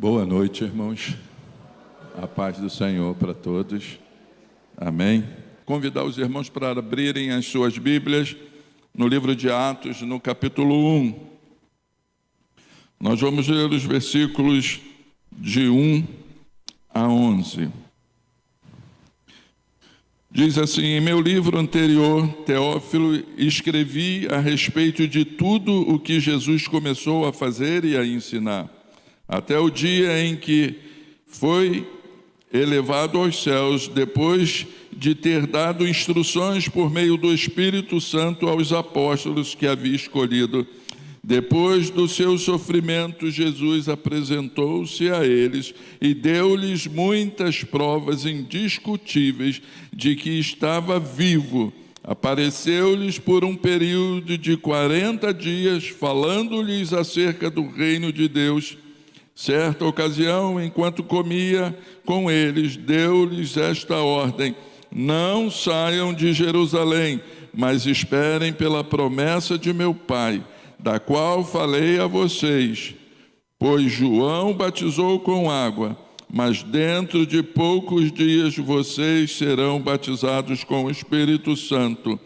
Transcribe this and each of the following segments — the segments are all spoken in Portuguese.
Boa noite, irmãos. A paz do Senhor para todos. Amém. Convidar os irmãos para abrirem as suas Bíblias no livro de Atos, no capítulo 1. Nós vamos ler os versículos de 1 a 11. Diz assim: em meu livro anterior, Teófilo, escrevi a respeito de tudo o que Jesus começou a fazer e a ensinar, até o dia em que foi elevado aos céus, depois de ter dado instruções por meio do Espírito Santo aos apóstolos que havia escolhido. Depois do seu sofrimento, Jesus apresentou-se a eles e deu-lhes muitas provas indiscutíveis de que estava vivo. Apareceu-lhes por um período de 40 dias, falando-lhes acerca do reino de Deus. Certa ocasião, enquanto comia com eles, deu-lhes esta ordem: não saiam de Jerusalém, mas esperem pela promessa de meu Pai, da qual falei a vocês. Pois João batizou com água, mas dentro de poucos dias vocês serão batizados com o Espírito Santo.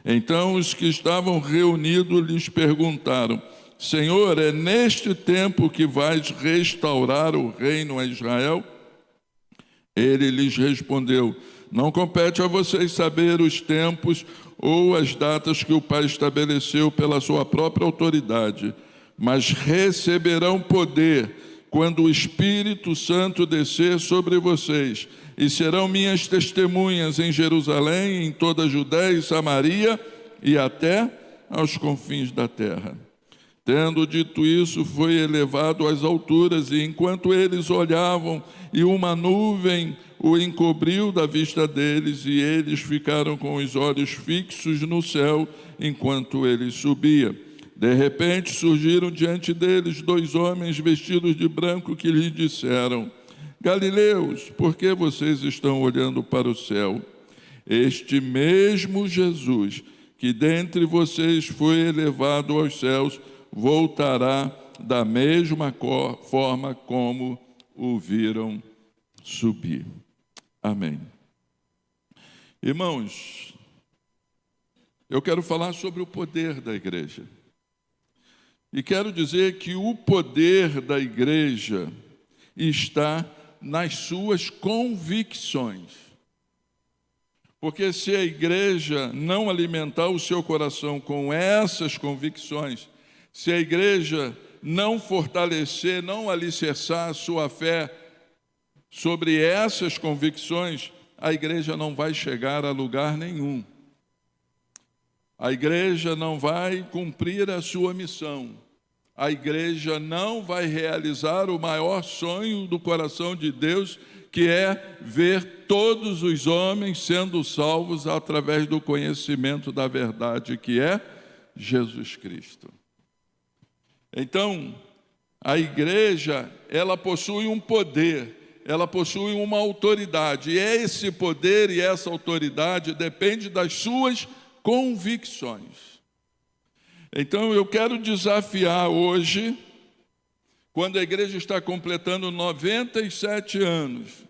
Então os que estavam reunidos lhes perguntaram: Senhor, é neste tempo que vais restaurar o reino a Israel? Ele lhes respondeu: não compete a vocês saber os tempos ou as datas que o Pai estabeleceu pela sua própria autoridade, mas receberão poder quando o Espírito Santo descer sobre vocês, e serão minhas testemunhas em Jerusalém, em toda a Judéia e Samaria e até aos confins da terra. Tendo dito isso, foi elevado às alturas, e enquanto eles olhavam, e uma nuvem o encobriu da vista deles, e eles ficaram com os olhos fixos no céu, enquanto ele subia. De repente surgiram diante deles dois homens vestidos de branco que lhes disseram: Galileus, por que vocês estão olhando para o céu? Este mesmo Jesus, que dentre vocês foi elevado aos céus, voltará da mesma forma como o viram subir. Amém. Irmãos, eu quero falar sobre o poder da igreja. E quero dizer que o poder da igreja está nas suas convicções. Porque se a igreja não alimentar o seu coração com essas convicções, se a igreja não fortalecer, não alicerçar a sua fé sobre essas convicções, a igreja não vai chegar a lugar nenhum. A igreja não vai cumprir a sua missão. A igreja não vai realizar o maior sonho do coração de Deus, que é ver todos os homens sendo salvos através do conhecimento da verdade, que é Jesus Cristo. Então, a igreja, ela possui um poder, ela possui uma autoridade, e esse poder e essa autoridade depende das suas convicções. Então, eu quero desafiar hoje, quando a igreja está completando 97 anos,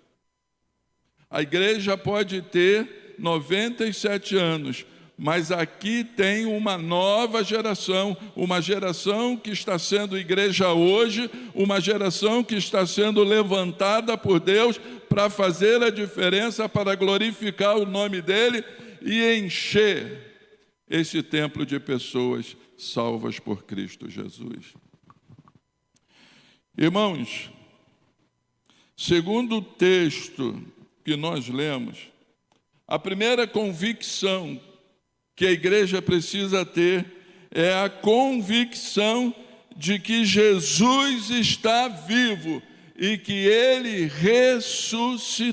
a igreja pode ter 97 anos, mas aqui tem uma nova geração, uma geração que está sendo igreja hoje, uma geração que está sendo levantada por Deus para fazer a diferença, para glorificar o nome dEle e encher esse templo de pessoas salvas por Cristo Jesus. Irmãos, segundo o texto que nós lemos, a primeira convicção que a igreja precisa ter é a convicção de que Jesus está vivo e que Ele ressuscitou.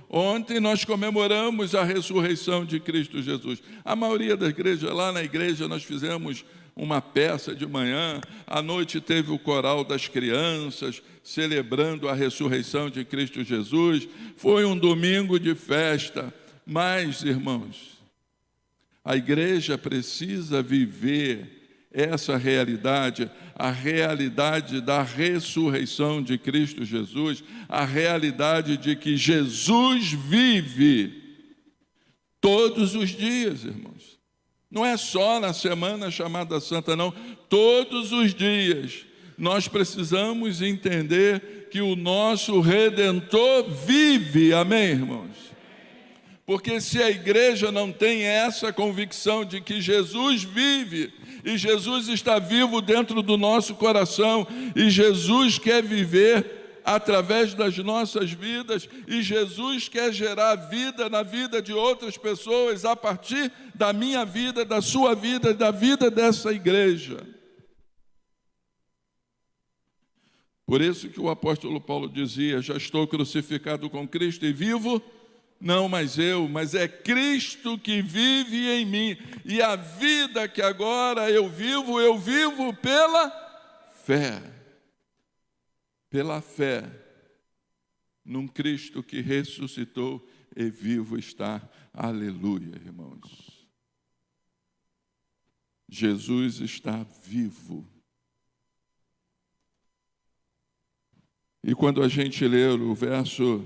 Ontem nós comemoramos a ressurreição de Cristo Jesus. A maioria da igreja, lá na igreja, nós fizemos uma peça de manhã, à noite teve o coral das crianças, celebrando a ressurreição de Cristo Jesus. Foi um domingo de festa, mas, irmãos, a igreja precisa viver essa realidade, a realidade da ressurreição de Cristo Jesus, a realidade de que Jesus vive todos os dias, irmãos. Não é só na semana chamada Santa, não. Todos os dias nós precisamos entender que o nosso Redentor vive. Amém, irmãos? Porque se a igreja não tem essa convicção de que Jesus vive, e Jesus está vivo dentro do nosso coração, e Jesus quer viver através das nossas vidas, e Jesus quer gerar vida na vida de outras pessoas, a partir da minha vida, da sua vida, da vida dessa igreja. Por isso que o apóstolo Paulo dizia: já estou crucificado com Cristo e vivo, não mais eu, mas é Cristo que vive em mim, e a vida que agora eu vivo pela fé. Pela fé num Cristo que ressuscitou e vivo está. Aleluia, irmãos. Jesus está vivo. E quando a gente lê o verso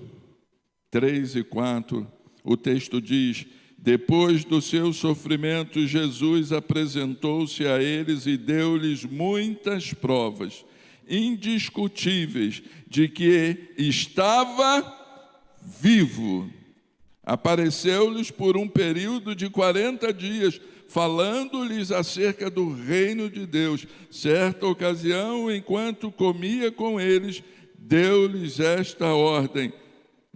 3 e 4, o texto diz: depois do seu sofrimento, Jesus apresentou-se a eles e deu-lhes muitas provas indiscutíveis de que estava vivo. Apareceu-lhes por um período de 40 dias, falando-lhes acerca do reino de Deus. Certa ocasião, enquanto comia com eles, deu-lhes esta ordem: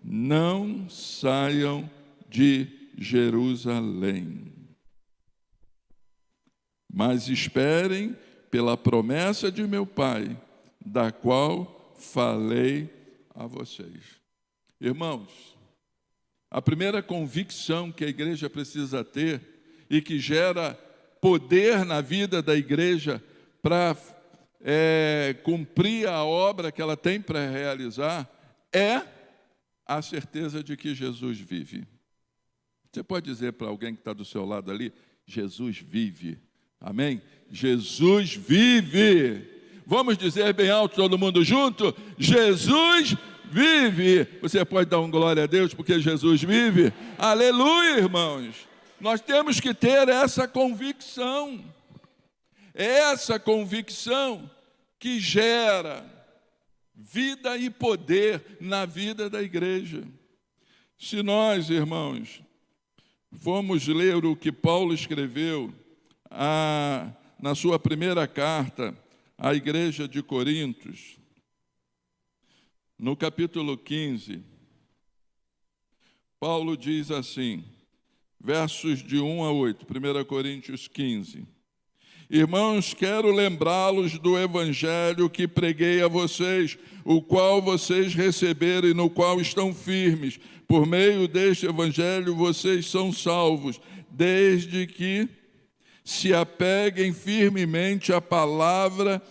não saiam de Jerusalém, mas esperem pela promessa de meu Pai, da qual falei a vocês. Irmãos, a primeira convicção que a igreja precisa ter e que gera poder na vida da igreja para cumprir a obra que ela tem para realizar é a certeza de que Jesus vive. Você pode dizer para alguém que está do seu lado ali: Jesus vive. Amém? Jesus vive. Vamos dizer bem alto todo mundo junto: Jesus vive. Você pode dar um glória a Deus porque Jesus vive? Aleluia, irmãos. Nós temos que ter essa convicção. Essa convicção que gera vida e poder na vida da igreja. Se nós, irmãos, formos ler o que Paulo escreveu na sua primeira carta à igreja de Corintos, no capítulo 15, Paulo diz assim, versos de 1 a 8, 1 Coríntios 15: irmãos, quero lembrá-los do evangelho que preguei a vocês, o qual vocês receberam e no qual estão firmes. Por meio deste evangelho vocês são salvos, desde que se apeguem firmemente à palavra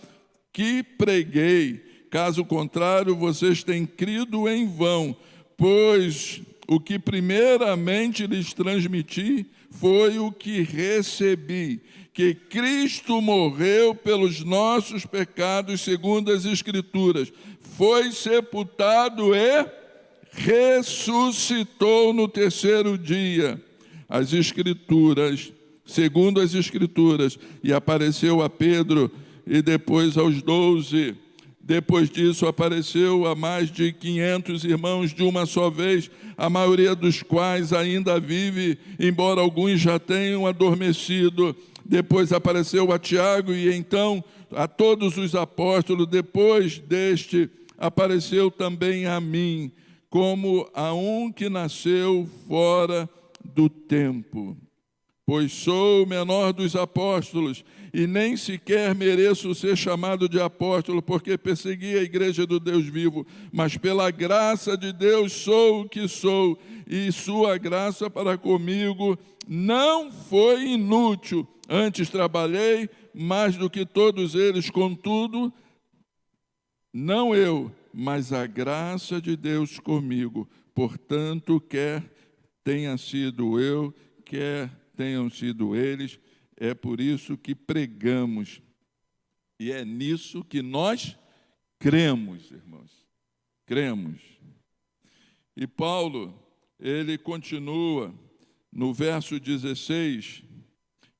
que preguei. Caso contrário, vocês têm crido em vão, pois o que primeiramente lhes transmiti foi o que recebi, que Cristo morreu pelos nossos pecados segundo as Escrituras, foi sepultado e ressuscitou no terceiro dia, as Escrituras, segundo as Escrituras, e apareceu a Pedro e depois aos 12. Depois disso apareceu a mais de 500 irmãos de uma só vez, a maioria dos quais ainda vive, embora alguns já tenham adormecido. Depois apareceu a Tiago e então a todos os apóstolos. Depois deste apareceu também a mim, como a um que nasceu fora do tempo. Pois sou o menor dos apóstolos e nem sequer mereço ser chamado de apóstolo, porque persegui a igreja do Deus vivo, mas pela graça de Deus sou o que sou, e sua graça para comigo não foi inútil. Antes trabalhei mais do que todos eles, contudo, não eu, mas a graça de Deus comigo. Portanto, quer tenha sido eu, quer tenham sido eles, É por isso que pregamos. E é nisso que nós cremos, irmãos. Cremos. E Paulo, ele continua no verso 16,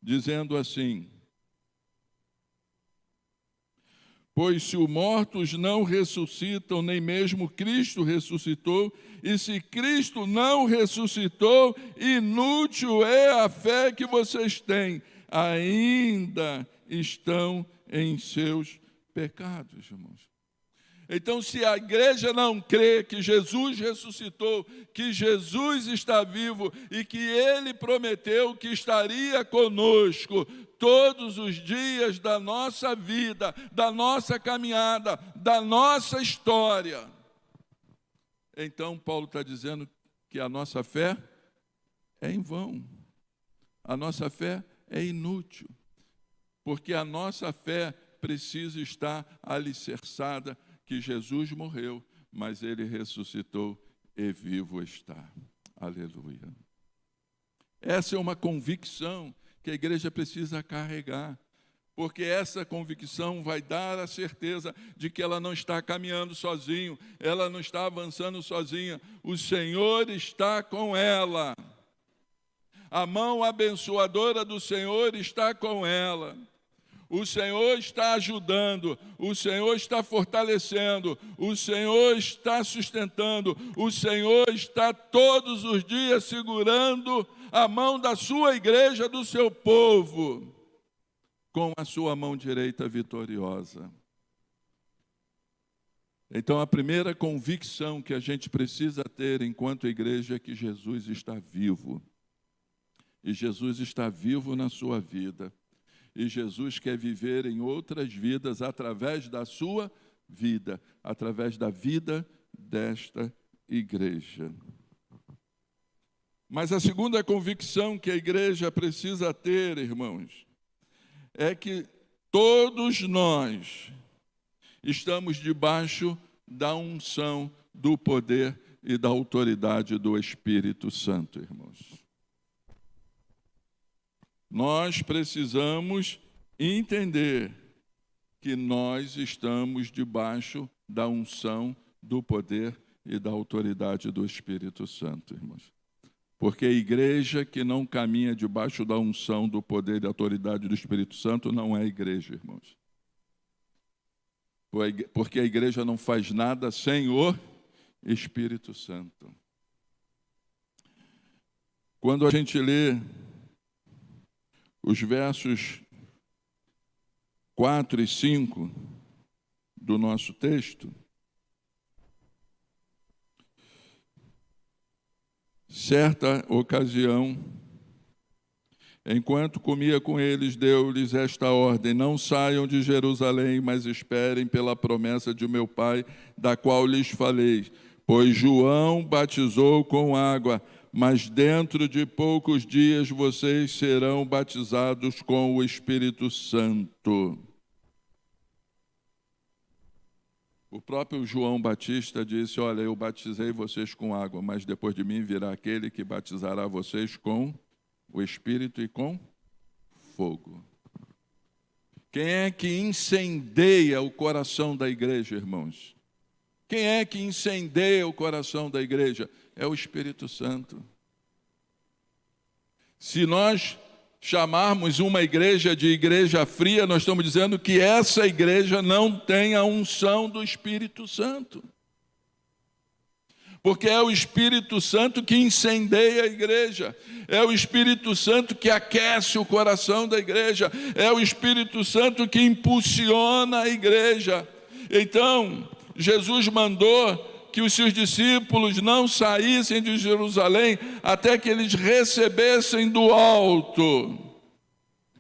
dizendo assim: pois se os mortos não ressuscitam, nem mesmo Cristo ressuscitou, e se Cristo não ressuscitou, inútil é a fé que vocês têm, ainda estão em seus pecados, irmãos. Então, se a igreja não crê que Jesus ressuscitou, que Jesus está vivo e que Ele prometeu que estaria conosco todos os dias da nossa vida, da nossa caminhada, da nossa história, então Paulo está dizendo que a nossa fé é em vão, a nossa fé é inútil, porque a nossa fé precisa estar alicerçada que Jesus morreu, mas Ele ressuscitou e vivo está. Aleluia. Essa é uma convicção que a igreja precisa carregar, porque essa convicção vai dar a certeza de que ela não está caminhando sozinha, ela não está avançando sozinha, o Senhor está com ela. A mão abençoadora do Senhor está com ela. O Senhor está ajudando, o Senhor está fortalecendo, o Senhor está sustentando, o Senhor está todos os dias segurando a mão da sua igreja, do seu povo, com a sua mão direita vitoriosa. Então, a primeira convicção que a gente precisa ter enquanto igreja é que Jesus está vivo. E Jesus está vivo na sua vida. E Jesus quer viver em outras vidas através da sua vida, através da vida desta igreja. Mas a segunda convicção que a igreja precisa ter, irmãos, é que todos nós estamos debaixo da unção, do poder e da autoridade do Espírito Santo, irmãos. Nós precisamos entender que nós estamos debaixo da unção, do poder e da autoridade do Espírito Santo, irmãos. Porque a igreja que não caminha debaixo da unção, do poder e da autoridade do Espírito Santo não é igreja, irmãos. Porque a igreja não faz nada sem o Espírito Santo. Quando a gente lê os versos 4 e 5 do nosso texto, certa ocasião, enquanto comia com eles, deu-lhes esta ordem: não saiam de Jerusalém, mas esperem pela promessa de meu Pai, da qual lhes falei. Pois João batizou com água, mas dentro de poucos dias vocês serão batizados com o Espírito Santo. O próprio João Batista disse: olha, eu batizei vocês com água, mas depois de mim virá aquele que batizará vocês com o Espírito e com fogo. Quem é que incendeia o coração da igreja, irmãos? Quem é que incendeia o coração da igreja? É o Espírito Santo. Se nós chamarmos uma igreja de igreja fria, nós estamos dizendo que essa igreja não tem a unção do Espírito Santo. Porque é o Espírito Santo que incendeia a igreja, é o Espírito Santo que aquece o coração da igreja, é o Espírito Santo que impulsiona a igreja. Então, Jesus mandou que os seus discípulos não saíssem de Jerusalém até que eles recebessem do alto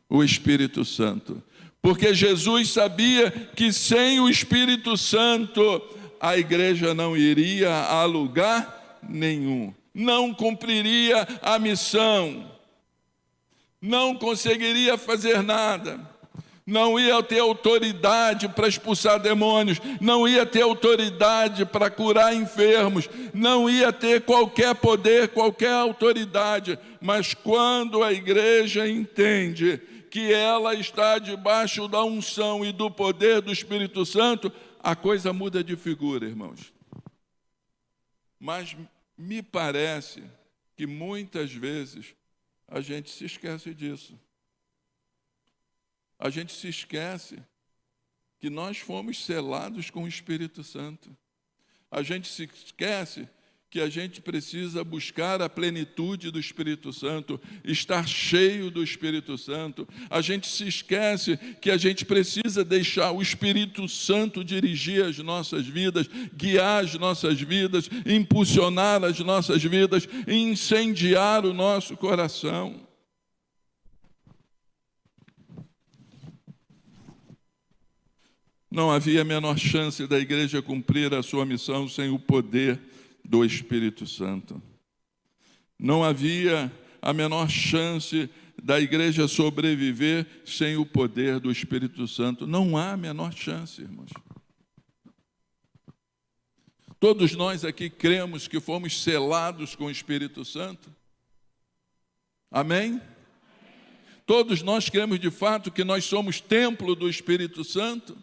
o Espírito Santo. Porque Jesus sabia que sem o Espírito Santo a igreja não iria a lugar nenhum, não cumpriria a missão, não conseguiria fazer nada. Não ia ter autoridade para expulsar demônios, não ia ter autoridade para curar enfermos, não ia ter qualquer poder, qualquer autoridade. Mas quando a igreja entende que ela está debaixo da unção e do poder do Espírito Santo, a coisa muda de figura, irmãos. Mas me parece que muitas vezes a gente se esquece disso. A gente se esquece que nós fomos selados com o Espírito Santo. A gente se esquece que a gente precisa buscar a plenitude do Espírito Santo, estar cheio do Espírito Santo. A gente se esquece que a gente precisa deixar o Espírito Santo dirigir as nossas vidas, guiar as nossas vidas, impulsionar as nossas vidas, incendiar o nosso coração. Não havia a menor chance da igreja cumprir a sua missão sem o poder do Espírito Santo. Não havia a menor chance da igreja sobreviver sem o poder do Espírito Santo. Não há a menor chance, irmãos. Todos nós aqui cremos que fomos selados com o Espírito Santo. Amém? Todos nós cremos de fato que nós somos templo do Espírito Santo.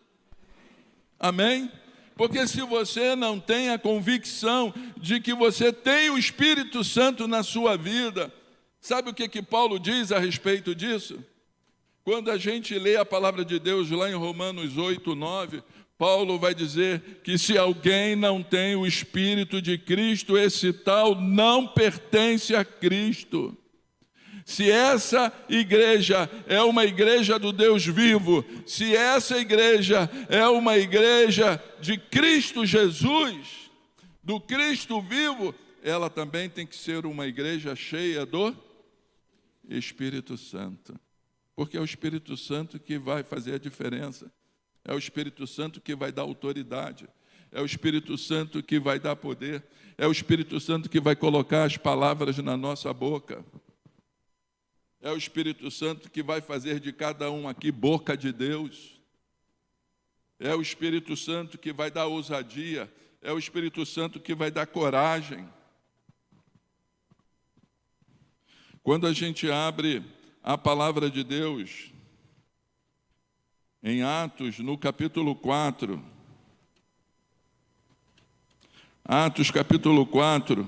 Amém? Porque se você não tem a convicção de que você tem o Espírito Santo na sua vida, sabe o que Paulo diz a respeito disso? Quando a gente lê a palavra de Deus lá em Romanos 8, 9, Paulo vai dizer que se alguém não tem o Espírito de Cristo, esse tal não pertence a Cristo. Se essa igreja é uma igreja do Deus vivo, se essa igreja é uma igreja de Cristo Jesus, do Cristo vivo, ela também tem que ser uma igreja cheia do Espírito Santo. Porque é o Espírito Santo que vai fazer a diferença. É o Espírito Santo que vai dar autoridade. É o Espírito Santo que vai dar poder. É o Espírito Santo que vai colocar as palavras na nossa boca. É o Espírito Santo que vai fazer de cada um aqui boca de Deus. É o Espírito Santo que vai dar ousadia. É o Espírito Santo que vai dar coragem. Quando a gente abre a palavra de Deus, em Atos, no capítulo 4, Atos capítulo 4,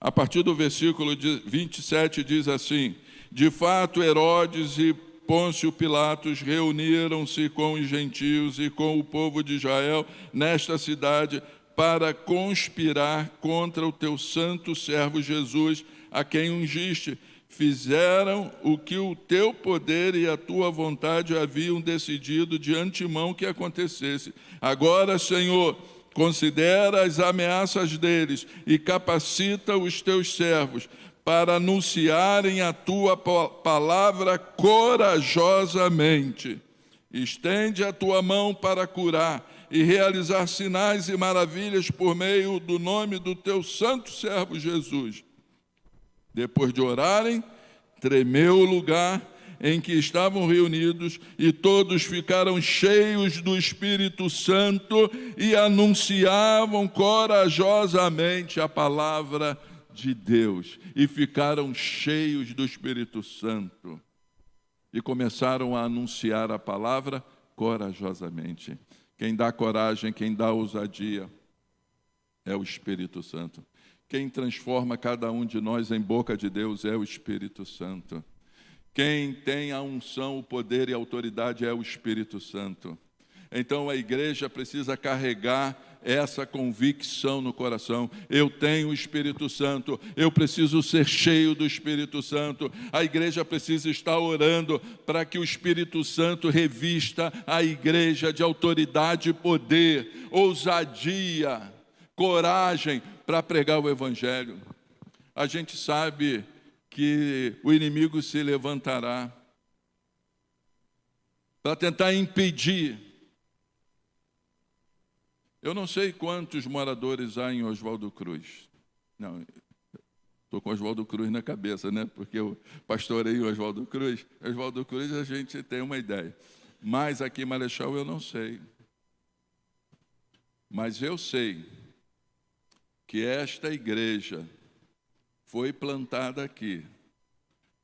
a partir do versículo 27 diz assim: de fato, Herodes e Pôncio Pilatos reuniram-se com os gentios e com o povo de Israel nesta cidade para conspirar contra o teu santo servo Jesus, a quem ungiste. Fizeram o que o teu poder e a tua vontade haviam decidido de antemão que acontecesse. Agora, Senhor, considera as ameaças deles e capacita os teus servos para anunciarem a tua palavra corajosamente. Estende a tua mão para curar e realizar sinais e maravilhas por meio do nome do teu santo servo Jesus. Depois de orarem, tremeu o lugar em que estavam reunidos, e todos ficaram cheios do Espírito Santo e anunciavam corajosamente a palavra de Deus. E ficaram cheios do Espírito Santo e começaram a anunciar a palavra corajosamente. Quem dá coragem, quem dá ousadia é o Espírito Santo. Quem transforma cada um de nós em boca de Deus é o Espírito Santo. Quem tem a unção, o poder e a autoridade é o Espírito Santo. Então a igreja precisa carregar essa convicção no coração. Eu tenho o Espírito Santo, eu preciso ser cheio do Espírito Santo. A igreja precisa estar orando para que o Espírito Santo revista a igreja de autoridade e poder, ousadia, coragem para pregar o Evangelho. A gente sabe que o inimigo se levantará para tentar impedir. Eu não sei quantos moradores há em Oswaldo Cruz. Não, estou com Oswaldo Cruz na cabeça, né? Porque eu pastorei em Oswaldo Cruz. Oswaldo Cruz a gente tem uma ideia. Mas aqui em Marechal eu não sei. Mas eu sei que esta igreja foi plantada aqui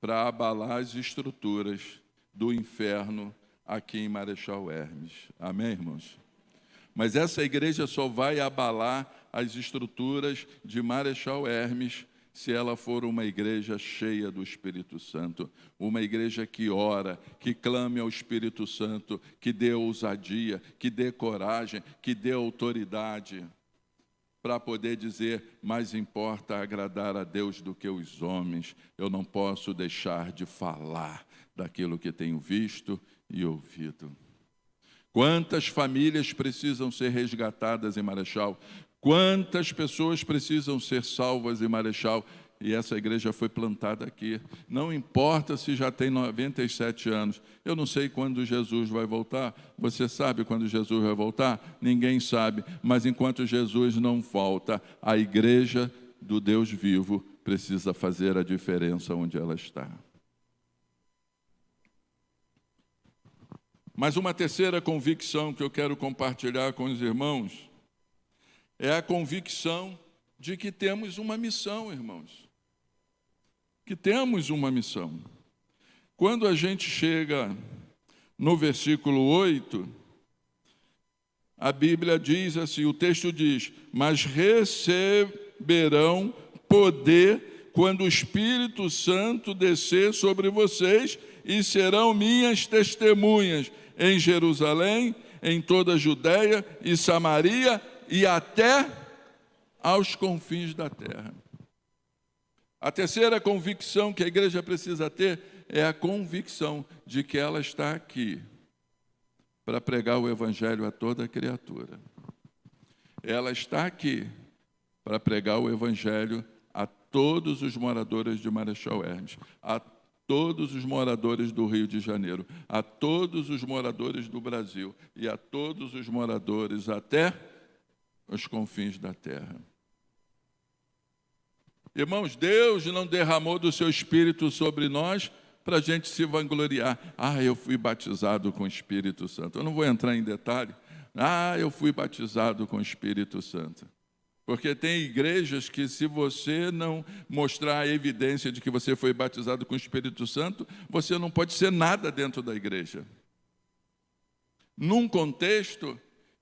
para abalar as estruturas do inferno aqui em Marechal Hermes. Amém, irmãos? Mas essa igreja só vai abalar as estruturas de Marechal Hermes se ela for uma igreja cheia do Espírito Santo, uma igreja que ora, que clame ao Espírito Santo, que dê ousadia, que dê coragem, que dê autoridade, para poder dizer, mais importa agradar a Deus do que os homens. Eu não posso deixar de falar daquilo que tenho visto e ouvido. Quantas famílias precisam ser resgatadas em Marechal? Quantas pessoas precisam ser salvas em Marechal? E essa igreja foi plantada aqui. Não importa se já tem 97 anos. Eu não sei quando Jesus vai voltar. Você sabe quando Jesus vai voltar? Ninguém sabe. Mas enquanto Jesus não volta, a igreja do Deus vivo precisa fazer a diferença onde ela está. Mas uma terceira convicção que eu quero compartilhar com os irmãos é a convicção de que temos uma missão, irmãos. Que temos uma missão. Quando a gente chega no versículo 8, a Bíblia diz assim, o texto diz, mas receberão poder quando o Espírito Santo descer sobre vocês e serão minhas testemunhas em Jerusalém, em toda a Judéia e Samaria e até aos confins da terra. A terceira convicção que a igreja precisa ter é a convicção de que ela está aqui para pregar o evangelho a toda criatura. Ela está aqui para pregar o evangelho a todos os moradores de Marechal Hermes, a todos os moradores do Rio de Janeiro, a todos os moradores do Brasil e a todos os moradores até os confins da terra. Irmãos, Deus não derramou do seu Espírito sobre nós para a gente se vangloriar. Eu fui batizado com o Espírito Santo. Eu não vou entrar em detalhe. Eu fui batizado com o Espírito Santo. Porque tem igrejas que, se você não mostrar a evidência de que você foi batizado com o Espírito Santo, você não pode ser nada dentro da igreja. Num contexto,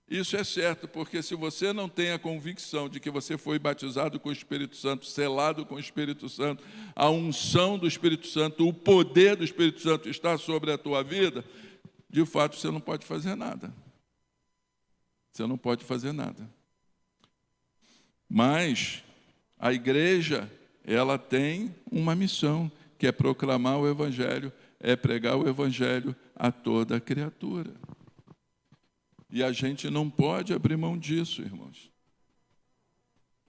isso é certo, porque se você não tem a convicção de que você foi batizado com o Espírito Santo, selado com o Espírito Santo, a unção do Espírito Santo, o poder do Espírito Santo está sobre a tua vida, de fato você não pode fazer nada. Você não pode fazer nada. Mas a igreja, ela tem uma missão, que é proclamar o Evangelho, é pregar o Evangelho a toda criatura. E a gente não pode abrir mão disso, irmãos.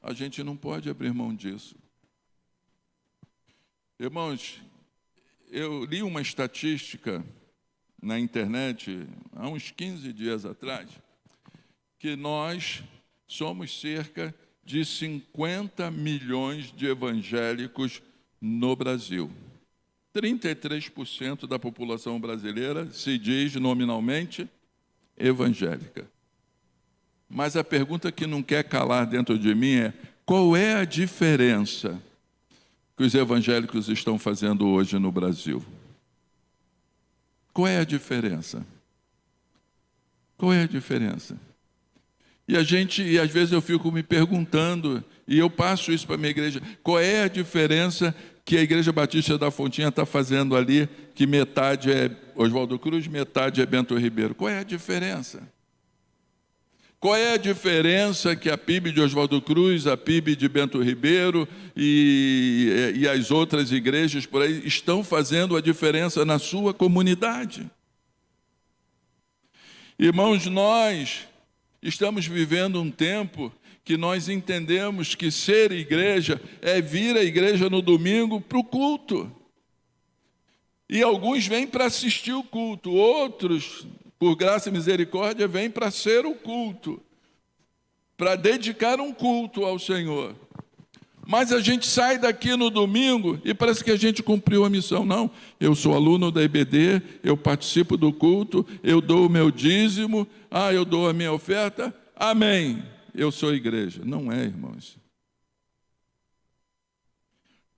A gente não pode abrir mão disso. Irmãos, eu li uma estatística na internet, há uns 15 dias atrás, que nós somos cerca de 50 milhões de evangélicos no Brasil. 33% da população brasileira se diz nominalmente evangélica. Mas a pergunta que não quer calar dentro de mim é: qual é a diferença que os evangélicos estão fazendo hoje no Brasil? Qual é a diferença? Qual é a diferença? E às vezes eu fico me perguntando, e eu passo isso para a minha igreja, qual é a diferença que a Igreja Batista da Fontinha está fazendo ali, que metade é Oswaldo Cruz, metade é Bento Ribeiro? Qual é a diferença? Qual é a diferença que a PIB de Oswaldo Cruz, a PIB de Bento Ribeiro e as outras igrejas por aí estão fazendo a diferença na sua comunidade? Irmãos, nós estamos vivendo um tempo que nós entendemos que ser igreja é vir à igreja no domingo para o culto. E alguns vêm para assistir o culto, outros, por graça e misericórdia, vêm para ser o culto, para dedicar um culto ao Senhor. Mas a gente sai daqui no domingo e parece que a gente cumpriu a missão. Não, eu sou aluno da IBD, eu participo do culto, eu dou o meu dízimo, eu dou a minha oferta, amém, eu sou igreja. Não é, irmãos.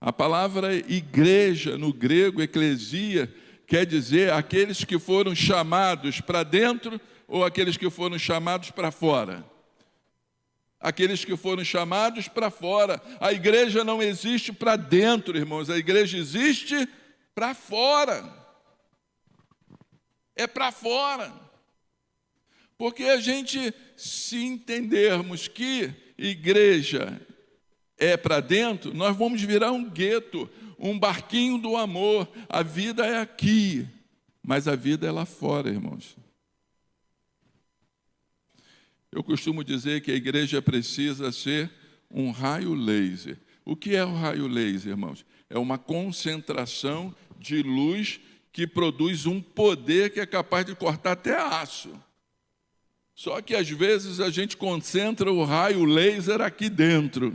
A palavra igreja, no grego, eclesia, quer dizer aqueles que foram chamados para dentro ou aqueles que foram chamados para fora. Aqueles que foram chamados para fora. A igreja não existe para dentro, irmãos. A igreja existe para fora. É para fora. Porque a gente, se entendermos que igreja é para dentro, nós vamos virar um gueto, um barquinho do amor. A vida é aqui, mas a vida é lá fora, irmãos. Eu costumo dizer que a igreja precisa ser um raio laser. O que é o raio laser, irmãos? É uma concentração de luz que produz um poder que é capaz de cortar até aço. Só que às vezes a gente concentra o raio laser aqui dentro.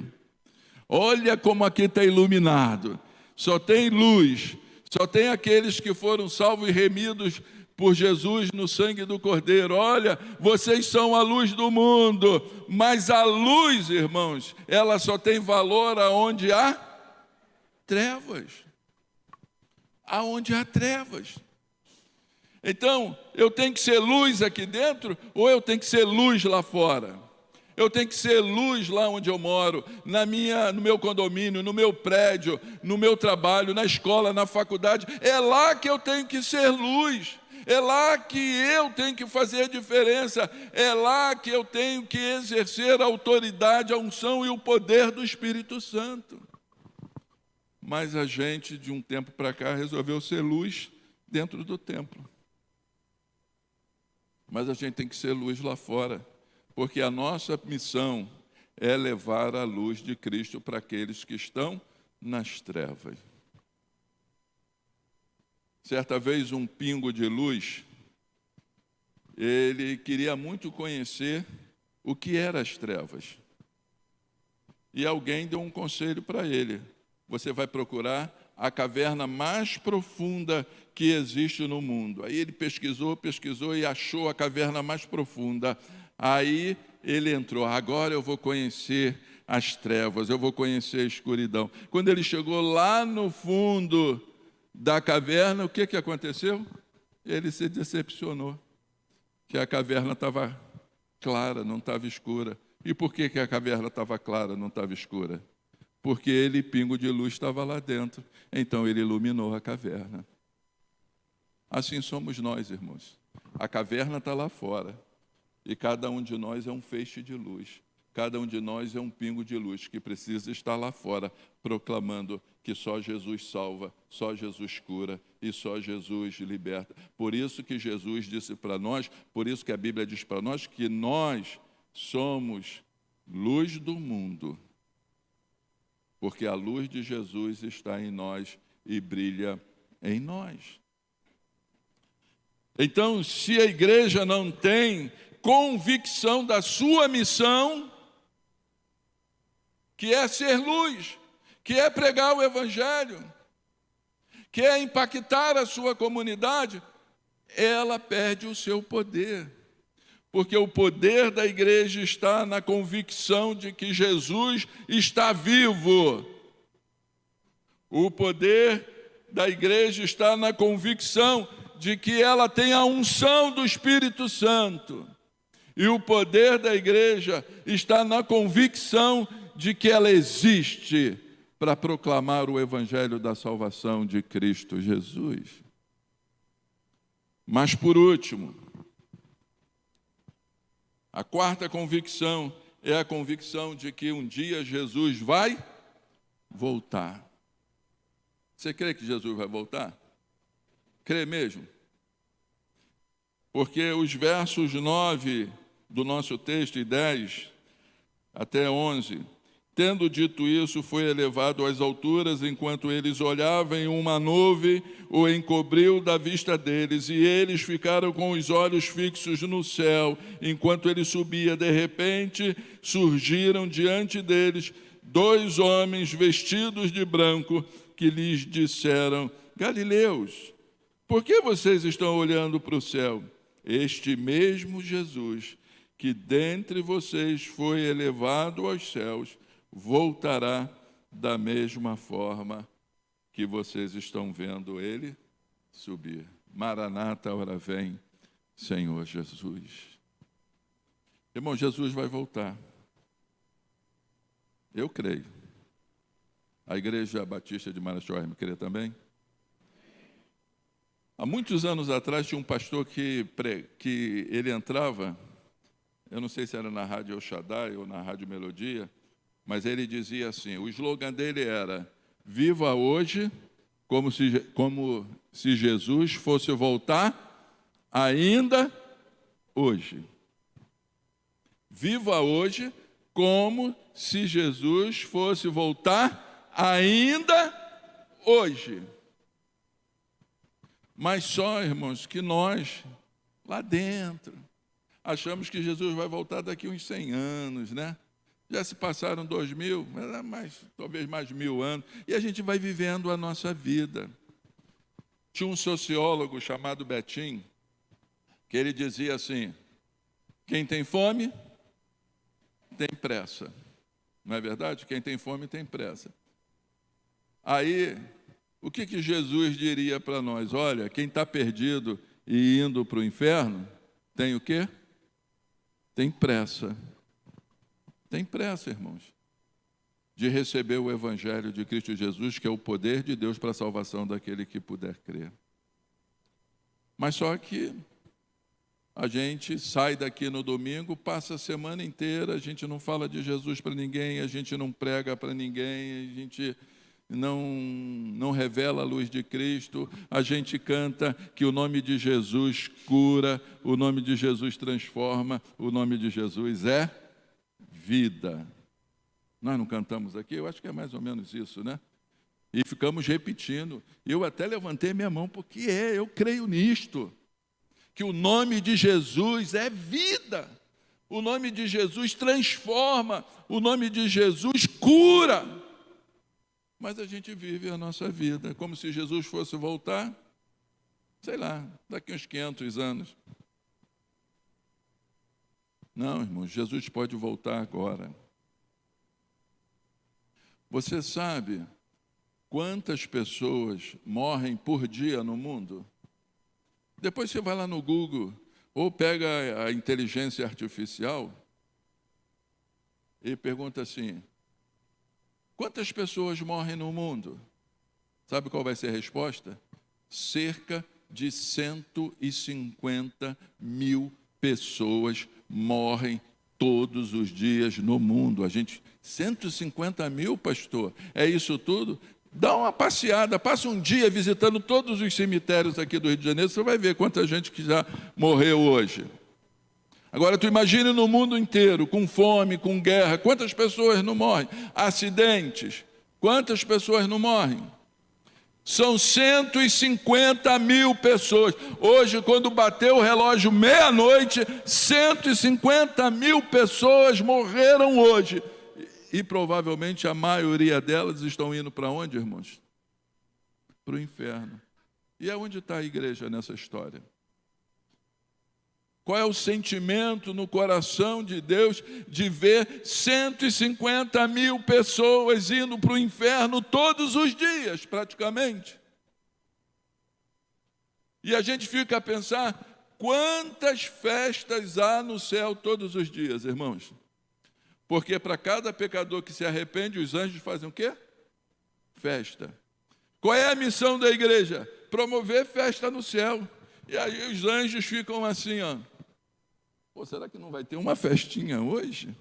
Olha como aqui está iluminado. Só tem luz. Só tem aqueles que foram salvos e remidos por Jesus no sangue do Cordeiro. Olha, vocês são a luz do mundo. Mas a luz, irmãos, ela só tem valor aonde há trevas. Aonde há trevas. Então, eu tenho que ser luz aqui dentro ou eu tenho que ser luz lá fora? Eu tenho que ser luz lá onde eu moro, no meu condomínio, no meu prédio, no meu trabalho, na escola, na faculdade. É lá que eu tenho que ser luz. É lá que eu tenho que fazer a diferença. É lá que eu tenho que exercer a autoridade, a unção e o poder do Espírito Santo. Mas a gente, de um tempo para cá, resolveu ser luz dentro do templo. Mas a gente tem que ser luz lá fora, porque a nossa missão é levar a luz de Cristo para aqueles que estão nas trevas. Certa vez, um pingo de luz, ele queria muito conhecer o que eram as trevas. E alguém deu um conselho para ele: você vai procurar a caverna mais profunda que existe no mundo. Aí ele pesquisou e achou a caverna mais profunda. Aí ele entrou: agora eu vou conhecer as trevas, eu vou conhecer a escuridão. Quando ele chegou lá no fundo da caverna, o que aconteceu? Ele se decepcionou, que a caverna estava clara, não estava escura. E por que a caverna estava clara, não estava escura? Porque ele, pingo de luz, estava lá dentro. Então ele iluminou a caverna. Assim somos nós, irmãos. A caverna está lá fora. E cada um de nós é um feixe de luz. Cada um de nós é um pingo de luz que precisa estar lá fora, proclamando que só Jesus salva, só Jesus cura e só Jesus liberta. Por isso que Jesus disse para nós, por isso que a Bíblia diz para nós que nós somos luz do mundo. Porque a luz de Jesus está em nós e brilha em nós. Então, se a igreja não tem convicção da sua missão, que é ser luz, que é pregar o Evangelho, que é impactar a sua comunidade, ela perde o seu poder. Porque o poder da igreja está na convicção de que Jesus está vivo. O poder da igreja está na convicção de que ela tem a unção do Espírito Santo. E o poder da igreja está na convicção de que ela existe para proclamar o evangelho da salvação de Cristo Jesus. Mas por último, a quarta convicção é a convicção de que um dia Jesus vai voltar. Você crê que Jesus vai voltar? Crê mesmo? Porque os versos 9 do nosso texto e 10 até 11, tendo dito isso, foi elevado às alturas, enquanto eles olhavam, em uma nuvem o encobriu da vista deles, e eles ficaram com os olhos fixos no céu, enquanto ele subia. De repente, surgiram diante deles 2 homens vestidos de branco, que lhes disseram: Galileus, por que vocês estão olhando para o céu? Este mesmo Jesus, que dentre vocês foi elevado aos céus, voltará da mesma forma que vocês estão vendo ele subir. Maranata, ora vem, Senhor Jesus. Irmão, Jesus vai voltar. Eu creio. A Igreja Batista de Marechal me crê também? Há muitos anos atrás tinha um pastor que ele entrava, eu não sei se era na Rádio El Shaddai ou na Rádio Melodia, mas ele dizia assim, o slogan dele era: viva hoje como se Jesus fosse voltar ainda hoje. Viva hoje como se Jesus fosse voltar ainda hoje. Mas só, irmãos, que nós, lá dentro, achamos que Jesus vai voltar daqui uns 100 anos, né? Já se passaram 2000, talvez mais 1000 anos, e a gente vai vivendo a nossa vida. Tinha um sociólogo chamado Betim, que ele dizia assim, quem tem fome, tem pressa. Não é verdade? Quem tem fome, tem pressa. Aí, o que Jesus diria para nós? Olha, quem está perdido e indo para o inferno, tem o quê? Tem pressa. Tem pressa, irmãos, de receber o Evangelho de Cristo Jesus, que é o poder de Deus para a salvação daquele que puder crer. Mas só que a gente sai daqui no domingo, passa a semana inteira, a gente não fala de Jesus para ninguém, a gente não prega para ninguém, a gente não revela a luz de Cristo, a gente canta que o nome de Jesus cura, o nome de Jesus transforma, o nome de Jesus é vida. Nós não cantamos aqui? Eu acho que é mais ou menos isso, né? E ficamos repetindo. Eu até levantei minha mão, porque eu creio nisto. Que o nome de Jesus é vida. O nome de Jesus transforma. O nome de Jesus cura. Mas a gente vive a nossa vida como se Jesus fosse voltar, sei lá, daqui uns 500 anos. Não, irmãos, Jesus pode voltar agora. Você sabe quantas pessoas morrem por dia no mundo? Depois você vai lá no Google, ou pega a inteligência artificial e pergunta assim, quantas pessoas morrem no mundo? Sabe qual vai ser a resposta? Cerca de 150 mil pessoas morrem todos os dias no mundo. 150 mil, pastor, é isso tudo? Dá uma passeada, passa um dia visitando todos os cemitérios aqui do Rio de Janeiro, você vai ver quanta gente que já morreu hoje. Agora, tu imagine no mundo inteiro, com fome, com guerra, quantas pessoas não morrem? Acidentes, quantas pessoas não morrem? São 150 mil pessoas. Hoje, quando bateu o relógio meia-noite, 150 mil pessoas morreram hoje. E provavelmente a maioria delas estão indo para onde, irmãos? Para o inferno. E aonde está a igreja nessa história? Qual é o sentimento no coração de Deus de ver 150 mil pessoas indo para o inferno todos os dias, praticamente? E a gente fica a pensar, quantas festas há no céu todos os dias, irmãos? Porque para cada pecador que se arrepende, os anjos fazem o quê? Festa. Qual é a missão da igreja? Promover festa no céu. E aí os anjos ficam assim, ó. Pô, será que não vai ter uma festinha hoje?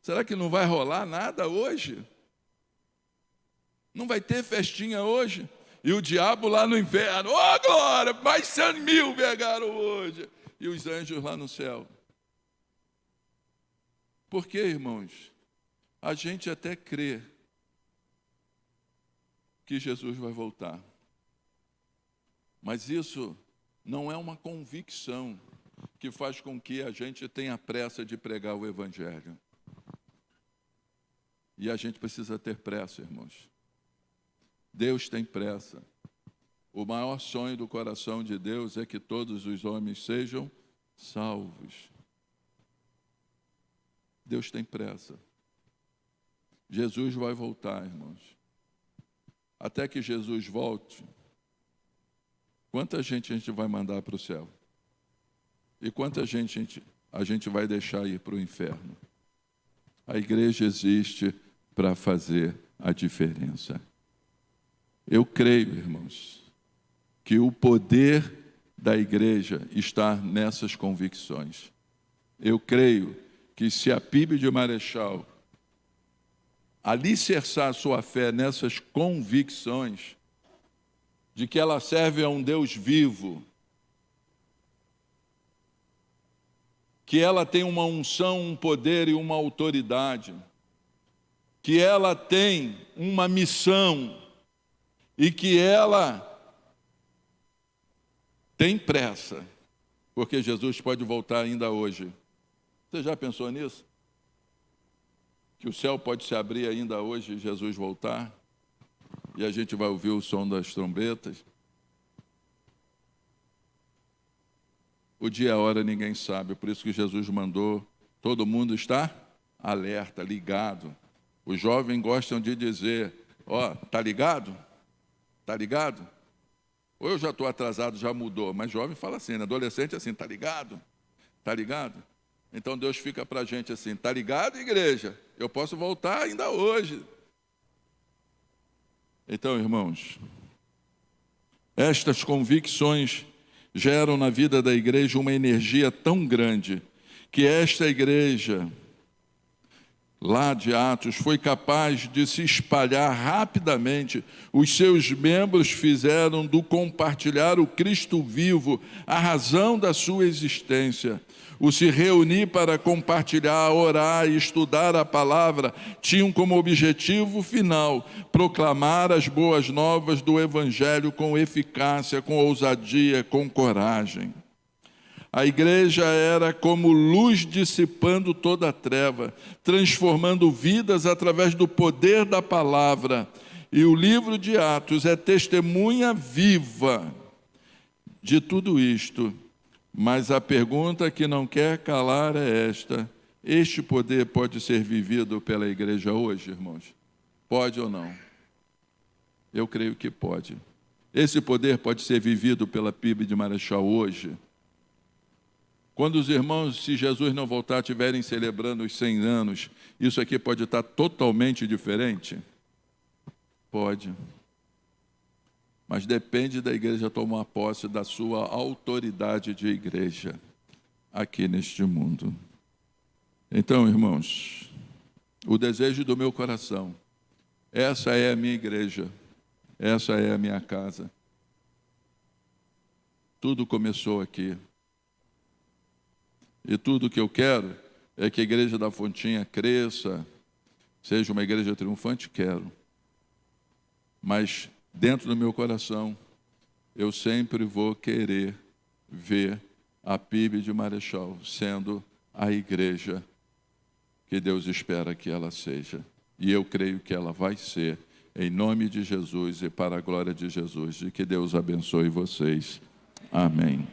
Será que não vai rolar nada hoje? Não vai ter festinha hoje? E o diabo lá no inferno, oh glória, mais 100 mil pegaram hoje. E os anjos lá no céu. Por quê, irmãos? A gente até crê que Jesus vai voltar. Mas isso não é uma convicção que faz com que a gente tenha pressa de pregar o Evangelho. E a gente precisa ter pressa, irmãos. Deus tem pressa. O maior sonho do coração de Deus é que todos os homens sejam salvos. Deus tem pressa. Jesus vai voltar, irmãos. Até que Jesus volte, quanta gente a gente vai mandar para o céu? E quanta gente a gente vai deixar ir para o inferno? A igreja existe para fazer a diferença. Eu creio, irmãos, que o poder da igreja está nessas convicções. Eu creio que se a PIB de Marechal alicerçar sua fé nessas convicções de que ela serve a um Deus vivo, que ela tem uma unção, um poder e uma autoridade, que ela tem uma missão e que ela tem pressa, porque Jesus pode voltar ainda hoje. Você já pensou nisso? Que o céu pode se abrir ainda hoje e Jesus voltar, e a gente vai ouvir o som das trombetas. O dia e a hora ninguém sabe, por isso que Jesus mandou todo mundo estar alerta, ligado. Os jovens gostam de dizer, tá ligado? Tá ligado? Ou eu já estou atrasado, já mudou, mas jovem fala assim, né? Adolescente assim, tá ligado? Tá ligado? Então Deus fica para a gente assim, tá ligado, igreja? Eu posso voltar ainda hoje. Então, irmãos, estas convicções geram na vida da igreja uma energia tão grande que esta igreja, lá de Atos, foi capaz de se espalhar rapidamente. Os seus membros fizeram do compartilhar o Cristo vivo a razão da sua existência. O se reunir para compartilhar, orar e estudar a palavra tinham como objetivo final proclamar as boas novas do Evangelho com eficácia, com ousadia, com coragem. A igreja era como luz dissipando toda a treva, transformando vidas através do poder da palavra. E o livro de Atos é testemunha viva de tudo isto. Mas a pergunta que não quer calar é esta: este poder pode ser vivido pela igreja hoje, irmãos? Pode ou não? Eu creio que pode. Esse poder pode ser vivido pela PIB de Marechal hoje? Quando os irmãos, se Jesus não voltar, estiverem celebrando os 100 anos, isso aqui pode estar totalmente diferente? Pode. Mas depende da igreja tomar posse da sua autoridade de igreja aqui neste mundo. Então, irmãos, o desejo do meu coração, essa é a minha igreja, essa é a minha casa. Tudo começou aqui. E tudo que eu quero é que a igreja da Fontinha cresça, seja uma igreja triunfante, quero. Mas dentro do meu coração, eu sempre vou querer ver a PIB de Marechal sendo a igreja que Deus espera que ela seja. E eu creio que ela vai ser, em nome de Jesus e para a glória de Jesus. E que Deus abençoe vocês. Amém.